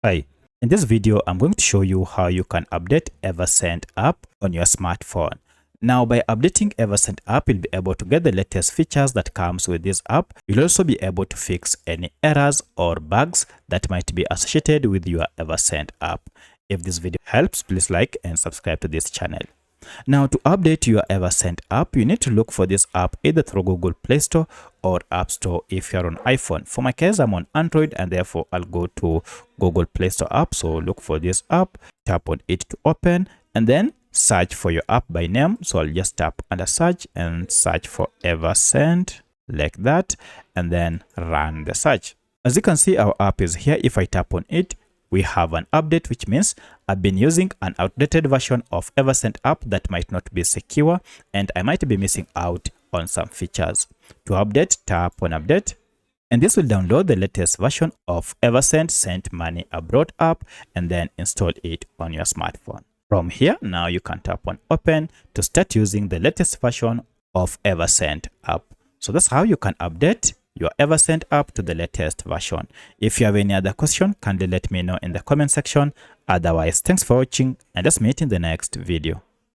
Hi, in this video, I'm going to show you how you can update Eversend app on your smartphone. Now, by updating Eversend app, you'll be able to get the latest features that comes with this app. You'll also be able to fix any errors or bugs that might be associated with your Eversend app. If this video helps, please like and subscribe to this channel. Now, to update your Eversend app, you need to look for this app either through Google Play Store or App Store if you're on iPhone. For my case, I'm on Android and therefore I'll go to Google Play Store app. So look for this app, tap on it to open, and then search for your app by name. So I'll just tap under search and search for Eversend like that, and then run the search. As you can see, our app is here. If I tap on it, we have an update, which means I've been using an outdated version of Eversend app that might not be secure and I might be missing out on some features. To update, tap on update, and this will download the latest version of Eversend Send Money Abroad app and then install it on your smartphone. From here, now you can tap on open to start using the latest version of Eversend app. So that's how you can update your Eversend app to the latest version. If you have any other question, kindly let me know in the comment section. Otherwise, thanks for watching and let's meet in the next video.